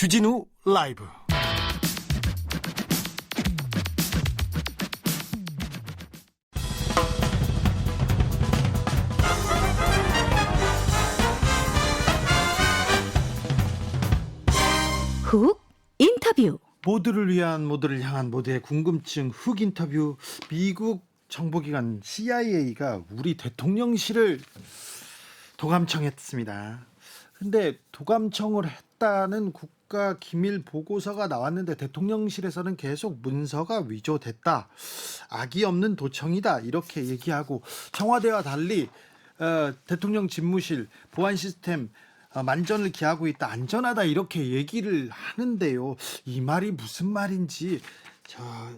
주진우 라이브. 훅 인터뷰. 모두를 위한, 모두를 향한, 모두의 궁금증 훅 인터뷰. 미국 정보기관 CIA가 우리 대통령실을 도감청했습니다. 근데 도감청을 했다는 국가 기밀 보고서가 나왔는데 대통령실에서는 계속 문서가 위조됐다, 악의 없는 도청이다, 이렇게 얘기하고, 청와대와 달리 대통령 집무실 보안 시스템 만전을 기하고 있다, 안전하다, 이렇게 얘기를 하는데요. 이 말이 무슨 말인지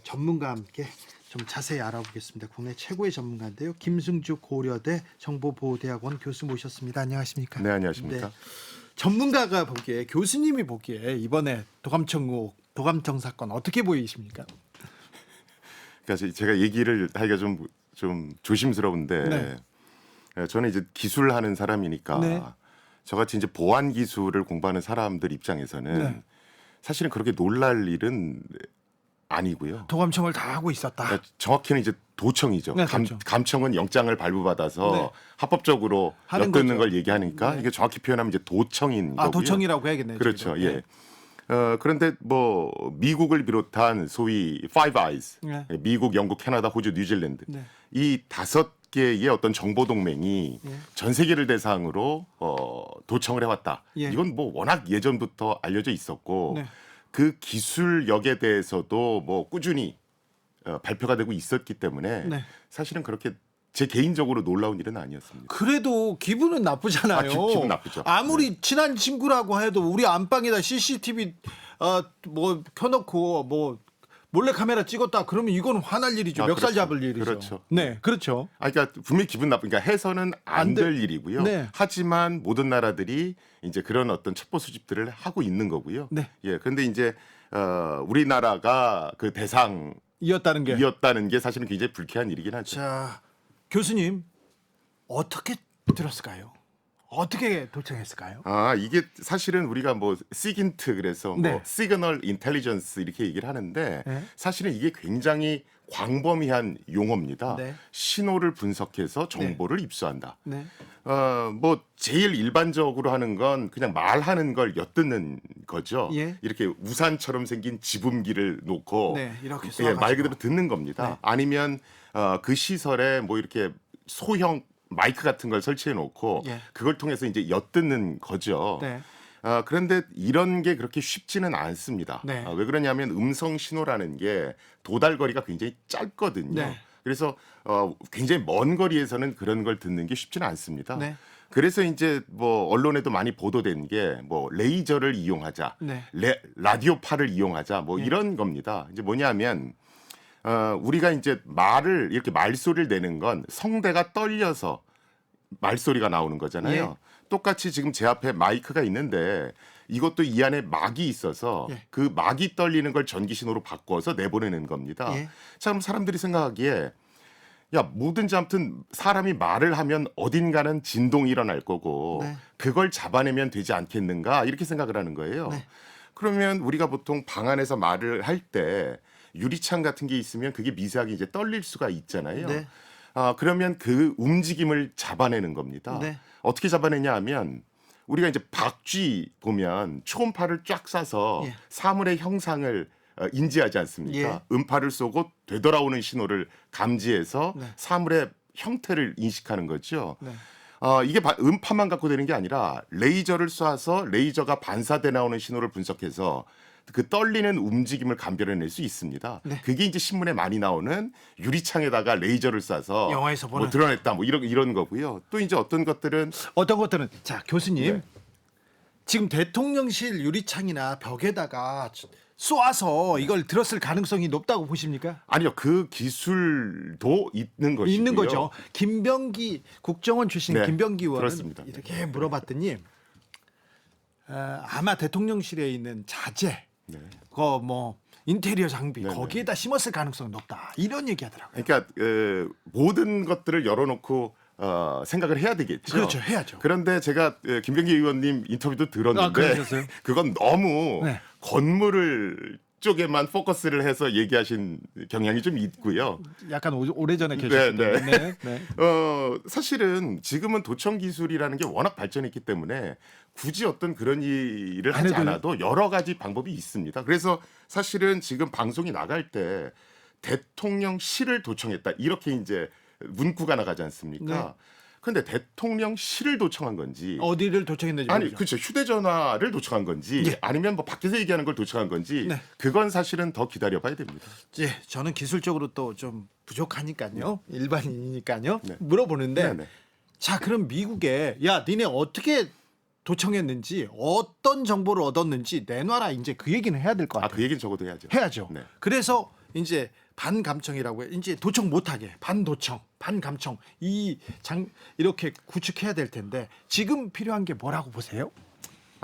전문가와 함께 좀 자세히 알아보겠습니다. 국내 최고의 전문가인데요, 김승주 고려대 정보보호대학원 교수 모셨습니다. 안녕하십니까? 네, 안녕하십니까? 네. 전문가가 보기에, 교수님이 보기에 이번에 도감청 의혹, 도감청 사건 어떻게 보이십니까? 그러니까 제가 얘기를 하기가 좀 조심스러운데, 네. 저는 이제 기술하는 사람이니까, 네. 저같이 이제 보안 기술을 공부하는 사람들 입장에서는 네. 사실은 그렇게 놀랄 일은 아니고요. 도감청을 다 하고 있었다. 그러니까 정확히는 이제 도청이죠. 네, 도청. 감청은 영장을 발부받아서 네. 합법적으로 하는 엿듣는 거죠. 걸 얘기하니까, 네. 이게 정확히 표현하면 이제 도청인 거고요. 도청이라고 해야겠네요. 그렇죠. 저희도. 예. 그런데 뭐 미국을 비롯한 소위 Five Eyes, 네. 미국, 영국, 캐나다, 호주, 뉴질랜드, 네. 이 5개의 어떤 정보 동맹이 예. 전 세계를 대상으로 도청을 해왔다. 예. 이건 뭐 워낙 예전부터 알려져 있었고, 네. 그 기술력에 대해서도 뭐 꾸준히 발표가 되고 있었기 때문에, 네. 사실은 그렇게 제 개인적으로 놀라운 일은 아니었습니다. 그래도 기분은 나쁘잖아요. 기분 나쁘죠. 아무리 친한 친구라고 해도 우리 안방에다 CCTV 뭐 켜놓고 뭐 몰래 카메라 찍었다 그러면 이건 화날 일이죠. 멱살 그렇죠. 잡을 일이죠. 그렇죠. 네, 그렇죠. 그러니까 분명히 기분 나쁘니까 해서는 안 안 돼. 될 일이고요. 네. 하지만 모든 나라들이 이제 그런 어떤 첩보 수집들을 하고 있는 거고요. 네. 예. 그런데 이제 우리나라가 그 이었다는 게. 대상이었다는 게 사실은 굉장히 불쾌한 일이긴 하죠. 자, 교수님 어떻게 들었을까요? 어떻게 도청했을까요? 이게 사실은 우리가 뭐 시긴트, 그래서 네. 뭐 시그널 인텔리전스 이렇게 얘기를 하는데, 네. 사실은 이게 굉장히 광범위한 용어입니다. 네. 신호를 분석해서 정보를 입수한다. 네. 뭐 제일 일반적으로 하는 건 그냥 말하는 걸 엿듣는 거죠. 예. 이렇게 우산처럼 생긴 지붕기를 놓고, 네, 이렇게 예, 말 쏘아가지고. 그대로 듣는 겁니다. 네. 아니면 그 시설에 뭐 이렇게 소형 마이크 같은 걸 설치해 놓고, 예. 그걸 통해서 이제 엿듣는 거죠. 네. 그런데 이런 게 그렇게 쉽지는 않습니다. 네. 왜 그러냐면 음성 신호라는 게 도달거리가 굉장히 짧거든요. 네. 그래서 굉장히 먼 거리에서는 그런 걸 듣는 게 쉽지는 않습니다. 네. 그래서 이제 뭐 언론에도 많이 보도된 게 뭐 레이저를 이용하자, 네. 라디오파를 이용하자, 뭐 네. 이런 겁니다. 이제 뭐냐면 우리가 이제 말을 이렇게 말소리를 내는 건 성대가 떨려서 말소리가 나오는 거잖아요. 예. 똑같이 지금 제 앞에 마이크가 있는데, 이것도 이 안에 막이 있어서 예. 그 막이 떨리는 걸 전기 신호로 바꿔서 내보내는 겁니다. 예. 자, 그럼 사람들이 생각하기에, 야, 뭐든지 아무튼 사람이 말을 하면 어딘가는 진동이 일어날 거고, 네. 그걸 잡아내면 되지 않겠는가, 이렇게 생각을 하는 거예요. 네. 그러면 우리가 보통 방 안에서 말을 할 때 유리창 같은 게 있으면 그게 미세하게 이제 떨릴 수가 있잖아요. 네. 그러면 그 움직임을 잡아내는 겁니다. 네. 어떻게 잡아내냐 하면, 우리가 이제 박쥐 보면 초음파를 쫙 쏴서 예. 사물의 형상을 인지하지 않습니까? 예. 음파를 쏘고 되돌아오는 신호를 감지해서 네. 사물의 형태를 인식하는 거죠. 네. 이게 음파만 갖고 되는 게 아니라 레이저를 쏴서 레이저가 반사돼 나오는 신호를 분석해서 그 떨리는 움직임을 감별해낼 수 있습니다. 네. 그게 이제 신문에 많이 나오는 유리창에다가 레이저를 쏴서 영화에서 보는. 뭐 드러냈다, 뭐 이런 거고요. 또 이제 어떤 것들은 어떤 것들은, 자, 교수님, 네. 지금 대통령실 유리창이나 벽에다가 쏘아서 이걸 들었을 가능성이 높다고 보십니까? 아니요, 그 기술도 있는 것이고요. 있는 거죠. 김병기 국정원 출신 네, 김병기 의원은 그렇습니다. 이렇게 물어봤더니 아마 대통령실에 있는 자재, 네. 뭐 인테리어 장비, 네네. 거기에다 심었을 가능성이 높다, 이런 얘기하더라고요. 그러니까 모든 것들을 열어놓고 생각을 해야 되겠죠. 그렇죠. 해야죠. 그런데 제가 김병기 의원님 인터뷰도 들었는데 그러셨어요? 그건 너무 네. 건물을 쪽에만 포커스를 해서 얘기하신 경향이 좀 있고요. 약간 오래전에 계셨는데. 네. 네. 사실은 지금은 도청 기술이라는 게 워낙 발전했기 때문에 굳이 어떤 그런 일을 안 하지 해도요? 않아도 여러 가지 방법이 있습니다. 그래서 사실은 지금 방송이 나갈 때 대통령실을 도청했다 이렇게 이제 문구가 나가지 않습니까? 네. 그런데 대통령실을 도청한 건지 어디를 도청했는지 아니 모르죠. 그렇죠 휴대전화를 도청한 건지 예. 아니면 뭐 밖에서 얘기하는 걸 도청한 건지 네. 그건 사실은 더 기다려봐야 됩니다. 예, 저는 기술적으로 또 좀 부족하니까요. 일반인이니까요. 네. 물어보는데 네네. 자, 그럼 미국에 야, 니네 어떻게 도청했는지 어떤 정보를 얻었는지 내놔라. 이제 그 얘기는 해야 될 것 같아요. 그 얘기는 적어도 해야죠. 해야죠. 네. 그래서 이제 반감청이라고 해. 이제 도청 못하게 반도청, 반감청 이렇게 구축해야 될 텐데 지금 필요한 게 뭐라고 보세요?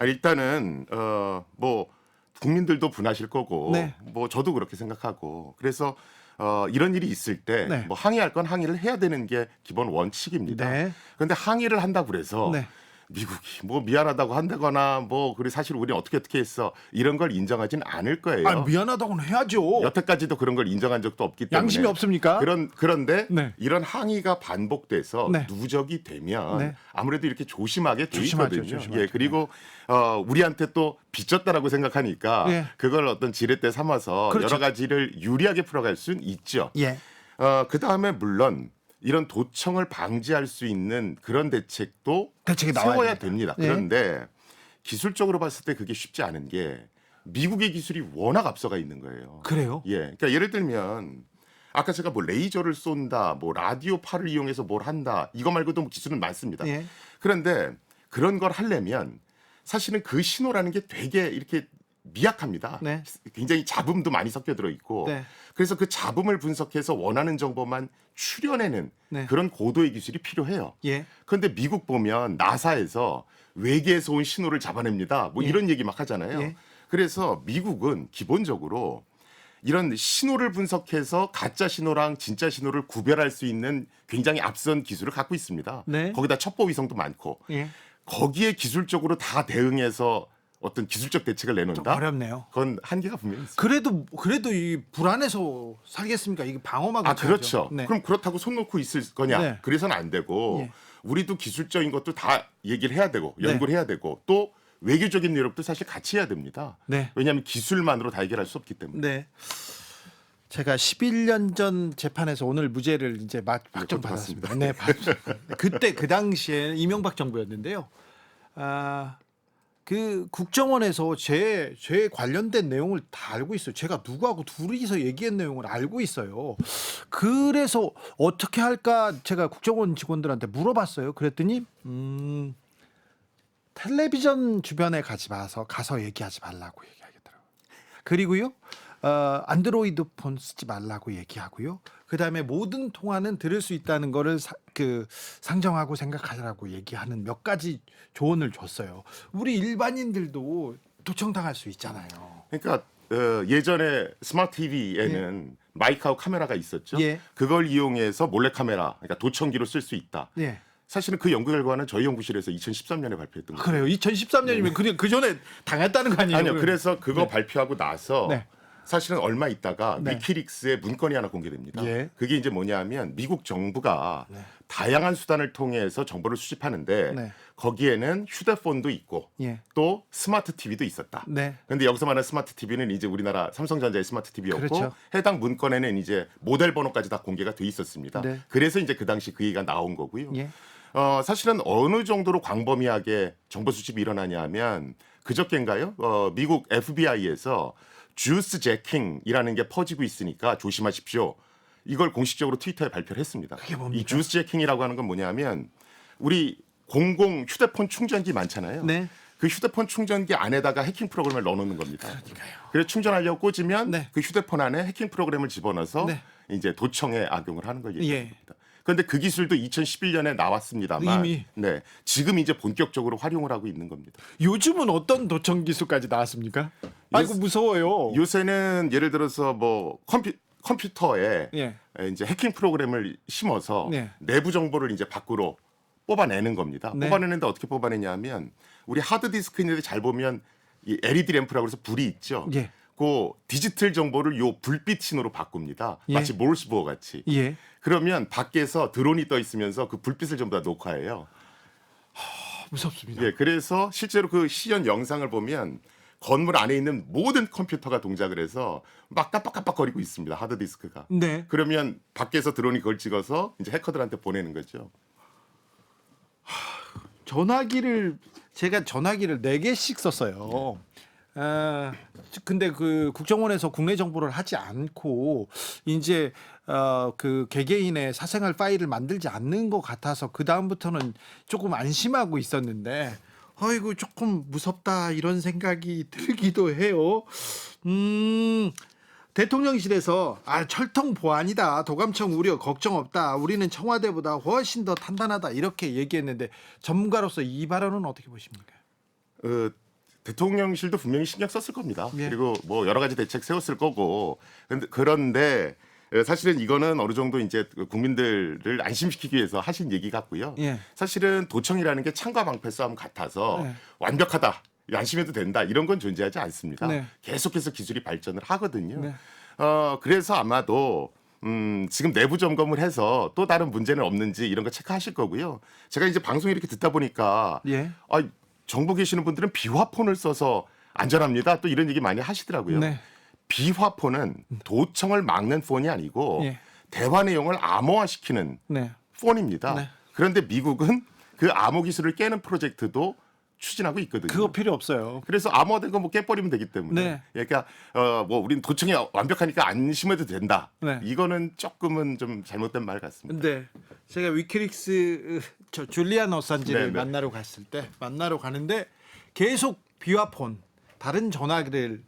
일단은 뭐 국민들도 분하실 거고 네. 뭐 저도 그렇게 생각하고 그래서 이런 일이 있을 때 네. 뭐 항의할 건 항의를 해야 되는 게 기본 원칙입니다. 네. 그런데 항의를 한다고 그래서 네. 미국이 뭐 미안하다고 한다거나 뭐 그리고 사실 우리는 어떻게 했어 이런 걸 인정하진 않을 거예요. 아, 미안하다고는 해야죠. 여태까지도 그런 걸 인정한 적도 없기 때문에 양심이 없습니까? 그런데 네. 이런 항의가 반복돼서 네. 누적이 되면 네. 아무래도 이렇게 조심하게 돼 조심하죠, 있거든요. 조심하죠. 예, 그리고 우리한테 또 빚졌다라고 생각하니까 예. 그걸 어떤 지렛대 삼아서 그렇죠. 여러 가지를 유리하게 풀어갈 수는 있죠. 예. 그 다음에 물론 이런 도청을 방지할 수 있는 그런 대책도 대책이 나와야 세워야 됩니다. 됩니다. 예. 그런데 기술적으로 봤을 때 그게 쉽지 않은 게 미국의 기술이 워낙 앞서가 있는 거예요. 그래요? 예, 그러니까 예를 들면 아까 제가 뭐 레이저를 쏜다, 뭐 라디오파를 이용해서 뭘 한다, 이거 말고도 뭐 기술은 많습니다. 예. 그런데 그런 걸 하려면 사실은 그 신호라는 게 되게 이렇게 미약합니다. 네. 굉장히 잡음도 많이 섞여 들어 있고, 네. 그래서 그 잡음을 분석해서 원하는 정보만 추려내는 네. 그런 고도의 기술이 필요해요. 예. 그런데 미국 보면 나사에서 외계에서 온 신호를 잡아냅니다. 뭐 예. 이런 얘기 막 하잖아요. 예. 그래서 미국은 기본적으로 이런 신호를 분석해서 가짜 신호랑 진짜 신호를 구별할 수 있는 굉장히 앞선 기술을 갖고 있습니다. 네. 거기다 첩보 위성도 많고 예. 거기에 기술적으로 다 대응해서 어떤 기술적 대책을 좀 내놓는다. 어렵네요. 그건 한계가 분명히 있습니다. 그래도 이 불안해서 살겠습니까? 이게 방어막을 그렇죠. 쳐야죠. 네. 그럼 그렇다고 손 놓고 있을 거냐? 네. 그래서는 안 되고 예. 우리도 기술적인 것도 다 얘기를 해야 되고 네. 연구를 해야 되고 또 외교적인 노력도 사실 같이 해야 됩니다. 네. 왜냐하면 기술만으로 다 해결할 수 없기 때문에. 네. 제가 11년 전 재판에서 오늘 무죄를 이제 확정 그것도 받았습니다. 네, 그때 그 당시에 이명박 정부였는데요. 그 국정원에서 제 관련된 내용을 다 알고 있어요. 제가 누구하고 둘이서 얘기한 내용을 알고 있어요. 그래서 어떻게 할까 제가 국정원 직원들한테 물어봤어요. 그랬더니 텔레비전 주변에 가서 얘기하지 말라고 얘기하겠더라고요. 그리고요. 안드로이드 폰 쓰지 말라고 얘기하고요. 그다음에 모든 통화는 들을 수 있다는 거를 상정하고 생각하라고 얘기하는 몇 가지 조언을 줬어요. 우리 일반인들도 도청당할 수 있잖아요. 그러니까 예전에 스마트 TV에는 마이크하고 카메라가 있었죠. 예. 그걸 이용해서 몰래 카메라, 그러니까 도청기로 쓸 수 있다. 예. 사실은 그 연구 결과는 저희 연구실에서 2013년에 발표했던 거예요. 그래요. 2013년이면 그 전에 당했다는 거 아니에요? 아니요. 그럼? 그래서 그거 발표하고 나서 네. 사실은 얼마 있다가 네. 위키릭스에 문건이 하나 공개됩니다. 예. 그게 이제 뭐냐면 미국 정부가 네. 다양한 수단을 통해서 정보를 수집하는데 네. 거기에는 휴대폰도 있고 예. 또 스마트 TV도 있었다. 네. 근데 여기서 말하는 스마트 TV는 이제 우리나라 삼성전자의 스마트 TV였고 그렇죠. 해당 문건에는 이제 모델 번호까지 다 공개가 돼 있었습니다. 네. 그래서 이제 그 당시 그 얘기가 나온 거고요. 예. 사실은 어느 정도로 광범위하게 정보 수집이 일어나냐면 그저께인가요? 미국 FBI에서 주스 제킹이라는 게 퍼지고 있으니까 조심하십시오. 이걸 공식적으로 트위터에 발표를 했습니다. 그게 뭡니까? 이 주스 제킹이라고 하는 건 뭐냐면 우리 공공 휴대폰 충전기 많잖아요. 네. 그 휴대폰 충전기 안에다가 해킹 프로그램을 넣어놓는 겁니다. 그러니까요. 그래서 충전하려고 꽂으면 네. 그 휴대폰 안에 해킹 프로그램을 집어넣어서 네. 이제 도청에 악용을 하는 걸 얘기합니다. 예. 그런데 그 기술도 2011년에 나왔습니다만 이미. 네, 지금 이제 본격적으로 활용을 하고 있는 겁니다. 요즘은 어떤 도청 기술까지 나왔습니까? 아이고 무서워요. 요새는 예를 들어서 뭐 컴퓨터에 예. 이제 해킹 프로그램을 심어서 네. 내부 정보를 이제 밖으로 뽑아내는 겁니다. 네. 뽑아내는데 어떻게 뽑아내냐면 우리 하드 디스크 있는데 잘 보면 이 LED 램프라고 해서 불이 있죠. 예. 그 디지털 정보를 요 불빛 신호로 바꿉니다. 예. 마치 몰스보어 같이. 예. 그러면 밖에서 드론이 떠 있으면서 그 불빛을 전부 다 녹화해요. 무섭습니다. 예, 그래서 실제로 그 시연 영상을 보면 건물 안에 있는 모든 컴퓨터가 동작을 해서 막 깜빡깜빡거리고 있습니다. 하드 디스크가. 네. 그러면 밖에서 드론이 그걸 찍어서 이제 해커들한테 보내는 거죠. 제가 전화기를 4개씩 썼어요. 근데 그 국정원에서 국내 정보를 하지 않고 이제 그 개개인의 사생활 파일을 만들지 않는 것 같아서 그 다음부터는 조금 안심하고 있었는데, 어이구 조금 무섭다 이런 생각이 들기도 해요. 대통령실에서 철통 보안이다, 도감청 우려 걱정 없다, 우리는 청와대보다 훨씬 더 탄탄하다 이렇게 얘기했는데 전문가로서 이 발언은 어떻게 보십니까? 대통령실도 분명히 신경 썼을 겁니다. 예. 그리고 뭐 여러 가지 대책 세웠을 거고. 그런데 사실은 이거는 어느 정도 이제 국민들을 안심시키기 위해서 하신 얘기 같고요. 예. 사실은 도청이라는 게 창과 방패 싸움 같아서 네. 완벽하다, 안심해도 된다 이런 건 존재하지 않습니다. 네. 계속해서 기술이 발전을 하거든요. 네. 그래서 아마도 지금 내부 점검을 해서 또 다른 문제는 없는지 이런 거 체크하실 거고요. 제가 이제 방송 이렇게 듣다 보니까 예. 정보 계시는 분들은 비화폰을 써서 안전합니다. 또 이런 얘기 많이 하시더라고요. 네. 비화폰은 도청을 막는 폰이 아니고 예. 대화 내용을 암호화시키는 네. 폰입니다. 네. 그런데 미국은 그 암호 기술을 깨는 프로젝트도 추진하고 있거든요. 그거 필요 없어요. 그래서 암호화된 거 뭐 깨버리면 되기 때문에. 네. 그러니까 뭐 우리는 도청이 완벽하니까 안심해도 된다. 네. 이거는 조금은 좀 잘못된 말 같습니다. 근데 제가 위키릭스 저 줄리안 어산지를 네, 네. 만나러 갔을 때 가는데 계속 비화폰 다른 전화기를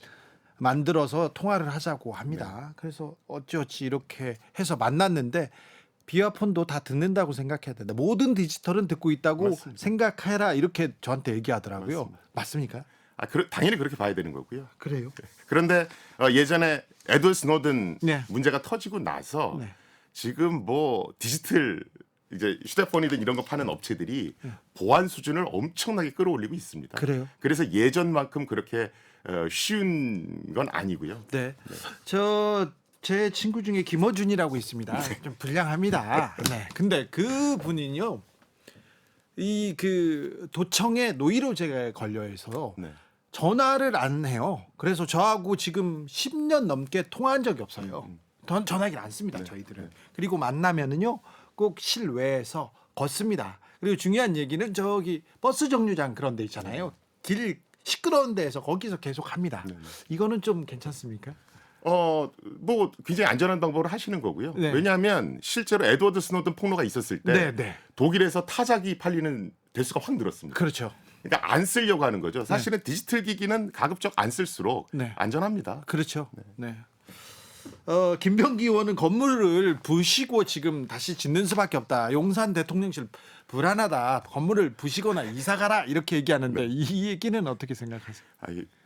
만들어서 통화를 하자고 합니다. 네. 그래서 어찌어찌 이렇게 해서 만났는데 비화폰도 다 듣는다고 생각해야 된다. 모든 디지털은 듣고 있다고 맞습니다. 생각해라 이렇게 저한테 얘기하더라고요. 맞습니다. 맞습니까? 당연히 그렇게 봐야 되는 거고요. 그래요. 그런데 예전에 에드워드 스노든 네. 문제가 터지고 나서 네. 지금 뭐 디지털 이제 휴대폰이든 이런 거 파는 업체들이 보안 수준을 엄청나게 끌어올리고 있습니다. 그래요? 그래서 예전만큼 그렇게 쉬운 건 아니고요. 네. 제 친구 중에 김어준이라고 있습니다. 좀 불량합니다. 네. 근데 그 분이요. 이 그 도청에 노이로제가 걸려 있어서 네. 전화를 안 해요. 그래서 저하고 지금 10년 넘게 통화한 적이 없어요. 전화기를 안 씁니다, 네. 저희들은. 그리고 만나면은요, 꼭 실외에서 걷습니다. 그리고 중요한 얘기는 저기 버스 정류장 그런 데 있잖아요. 길 시끄러운 데에서 거기서 계속 합니다. 네. 이거는 좀 괜찮습니까? 뭐 굉장히 안전한 방법을 하시는 거고요. 네. 왜냐하면 실제로 에드워드 스노든 폭로가 있었을 때 네, 네. 독일에서 타자기 팔리는 대수가 확 늘었습니다. 그렇죠. 그러니까 안 쓰려고 하는 거죠. 사실은 디지털 기기는 가급적 안 쓸수록 네. 안전합니다. 그렇죠. 네. 김병기 의원은 건물을 부시고 지금 다시 짓는 수밖에 없다. 용산 대통령실 불안하다. 건물을 부시거나 이사 가라 이렇게 얘기하는데 이 얘기는 어떻게 생각하세요?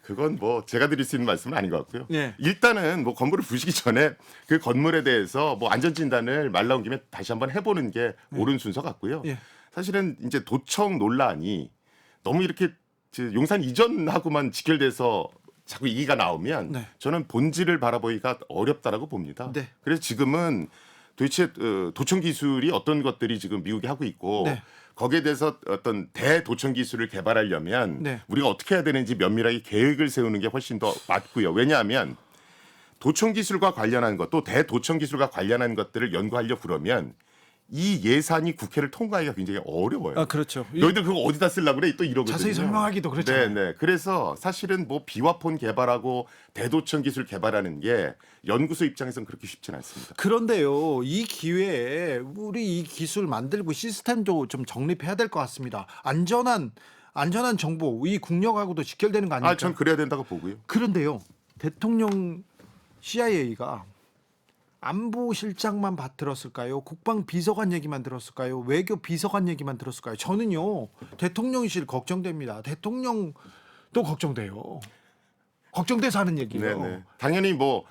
그건 뭐 제가 드릴 수 있는 말씀은 아닌 것 같고요. 네. 일단은 뭐 건물을 부시기 전에 그 건물에 대해서 뭐 안전 진단을 말 나온 김에 다시 한번 해보는 게 옳은 순서 같고요. 예. 사실은 이제 도청 논란이 너무 이렇게 용산 이전하고만 직결돼서 자꾸 얘기가 나오면 네. 저는 본질을 바라보기가 어렵다라고 봅니다. 네. 그래서 지금은 도대체 도청 기술이 어떤 것들이 지금 미국이 하고 있고 네. 거기에 대해서 어떤 대도청 기술을 개발하려면 네. 우리가 어떻게 해야 되는지 면밀하게 계획을 세우는 게 훨씬 더 맞고요. 왜냐하면 도청 기술과 관련한 것 또 대도청 기술과 관련한 것들을 연구하려고 그러면 이 예산이 국회를 통과하기가 굉장히 어려워요. 그렇죠. 너희들 그거 어디다 쓰려고 그래? 또 이러거든요. 자세히 설명하기도 그렇잖아요. 네. 그래서 사실은 뭐 비화폰 개발하고 대도청 기술 개발하는 게 연구소 입장에서는 그렇게 쉽지는 않습니다. 그런데요, 이 기회에 우리 이 기술 만들고 시스템도 좀 정립해야 될 것 같습니다. 안전한 정보, 이 국력하고도 직결되는 거 아닙니까? 전 그래야 된다고 보고요. 그런데요, 대통령 CIA가 안보실장만 들었을까요? 국방비서관 얘기만 들었을까요? 외교비서관 얘기만 들었을까요? 저는요, 대통령실 걱정됩니다. 대통령도 걱정돼요. 걱정돼서 하는 얘기예요. 네네. 당연히 뭐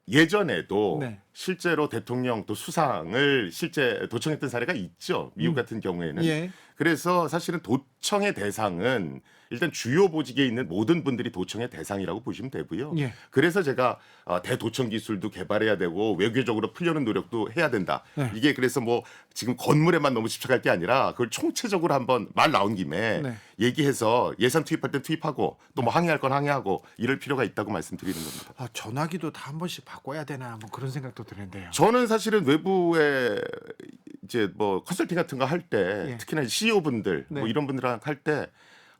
예전에도 네. 실제로 대통령 또 수상을 실제 도청했던 사례가 있죠. 미국 같은 경우에는. 예. 그래서 사실은 도청의 대상은 일단 주요 보직에 있는 모든 분들이 도청의 대상이라고 보시면 되고요. 예. 그래서 제가 대도청 기술도 개발해야 되고 외교적으로 풀려는 노력도 해야 된다. 네. 이게 그래서 뭐 지금 건물에만 너무 집착할 게 아니라 그걸 총체적으로 한번 말 나온 김에 네. 얘기해서 예산 투입할 땐 투입하고 또 뭐 항의할 건 항의하고 이럴 필요가 있다고 말씀드리는 겁니다. 아, 전화기도 다 한 번씩 바꿔야 되나 뭐 그런 생각도 드는데요. 저는 사실은 외부에 이제 뭐 컨설팅 같은 거 할 때 예. 특히나 CEO 분들 네. 뭐 이런 분들이랑 할 때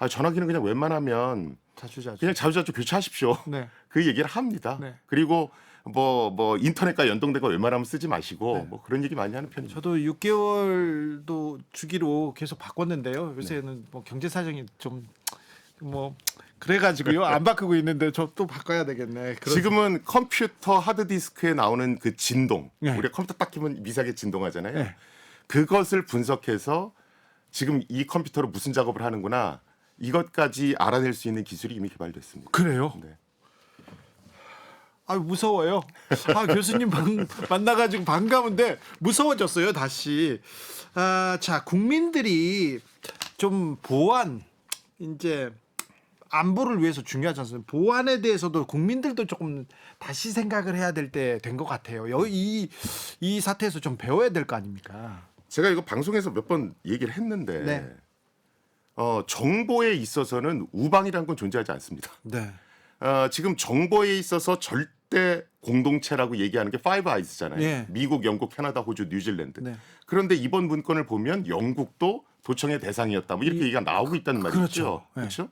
전화기는 그냥 웬만하면 자주자주. 그냥 자주자주 교체하십시오. 네. 그 얘기를 합니다. 네. 그리고 뭐 인터넷과 연동된 거 웬만하면 쓰지 마시고 네. 뭐 그런 얘기 많이 하는 편입니다. 저도 6개월도 주기로 계속 바꿨는데요. 요새는 뭐 경제 사정이 좀 뭐 그래가지고요 안 바꾸고 있는데 저 또 바꿔야 되겠네. 지금은 컴퓨터 하드디스크에 나오는 그 진동, 네. 우리가 컴퓨터 딱 키면 미세하게 진동하잖아요. 네. 그것을 분석해서 지금 이 컴퓨터로 무슨 작업을 하는구나 이것까지 알아낼 수 있는 기술이 이미 개발됐습니다. 그래요? 네. 아 무서워요. 아 교수님 만나가지고 반가운데 무서워졌어요 다시. 자 국민들이 좀 보안 이제 안보를 위해서 중요하지 않습니까? 보안에 대해서도 국민들도 조금 다시 생각을 해야 될 때 된 것 같아요. 이 사태에서 좀 배워야 될 거 아닙니까? 제가 이거 방송에서 몇 번 얘기를 했는데 네. 정보에 있어서는 우방이라는 건 존재하지 않습니다. 네. 지금 정보에 있어서 절대 공동체라고 얘기하는 게 파이브 아이즈잖아요. 예. 미국, 영국, 캐나다, 호주, 뉴질랜드. 네. 그런데 이번 문건을 보면 영국도 도청의 대상이었다. 뭐 이렇게 얘기가 나오고 있다는 말이죠. 그렇죠. 네. 그렇죠?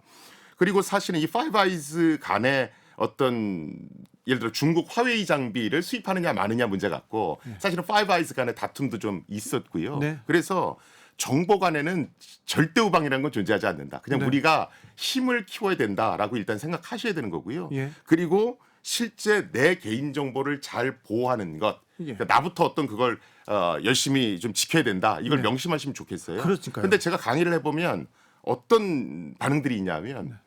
그리고 사실은 이 파이브 아이즈 간에 어떤 예를 들어 중국 화웨이 장비를 수입하느냐 마느냐 문제 같고 사실은 파이브 아이즈 간의 다툼도 좀 있었고요. 네. 그래서 정보 간에는 절대 우방이라는 건 존재하지 않는다. 그냥 네. 우리가 힘을 키워야 된다라고 일단 생각하셔야 되는 거고요. 예. 그리고 실제 내 개인 정보를 잘 보호하는 것. 예. 그러니까 나부터 어떤 그걸 열심히 좀 지켜야 된다. 이걸 네. 명심하시면 좋겠어요. 그러니까요. 근데 제가 강의를 해보면 어떤 반응들이 있냐면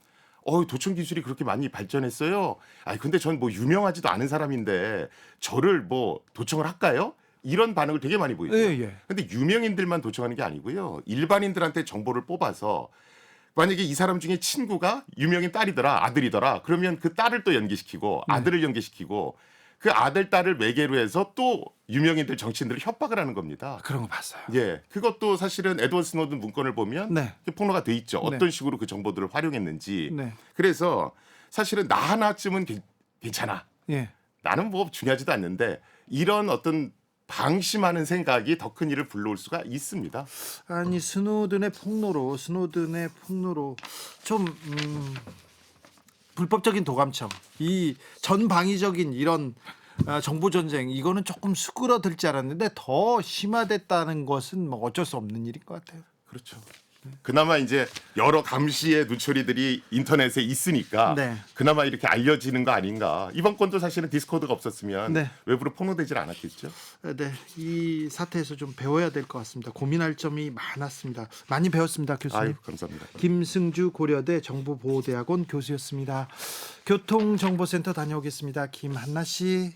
도청 기술이 그렇게 많이 발전했어요. 근데 전 뭐 유명하지도 않은 사람인데 저를 뭐 도청을 할까요? 이런 반응을 되게 많이 보이죠. 예. 근데 유명인들만 도청하는 게 아니고요. 일반인들한테 정보를 뽑아서 만약에 이 사람 중에 친구가 유명인 딸이더라, 아들이더라. 그러면 그 딸을 또 연계시키고 아들을 연계시키고 그 아들, 딸을 매개로 해서 또 유명인들, 정치인들을 협박을 하는 겁니다. 그런 거 봤어요. 예, 그것도 사실은 에드워드 스노든 문건을 보면 네. 폭로가 돼 있죠. 네. 어떤 식으로 그 정보들을 활용했는지. 네. 그래서 사실은 나 하나쯤은 괜찮아. 예. 나는 뭐 중요하지도 않는데 이런 어떤 방심하는 생각이 더 큰 일을 불러올 수가 있습니다. 아니 스노든의 폭로로 좀 불법적인 도감청, 이 전방위적인 이런 정보 전쟁 이거는 조금 수그러들지 않았는데 더 심화됐다는 것은 뭐 어쩔 수 없는 일인 것 같아요. 그렇죠. 그나마 이제 여러 감시의 누처리들이 인터넷에 있으니까 네. 그나마 이렇게 알려지는 거 아닌가. 이번 건도 사실은 디스코드가 없었으면 네. 외부로 폭로되질 않았겠죠. 네, 이 사태에서 좀 배워야 될 것 같습니다. 고민할 점이 많았습니다. 많이 배웠습니다, 교수님. 아유, 감사합니다. 김승주 고려대 정보보호대학원 교수였습니다. 교통정보센터 다녀오겠습니다. 김한나 씨.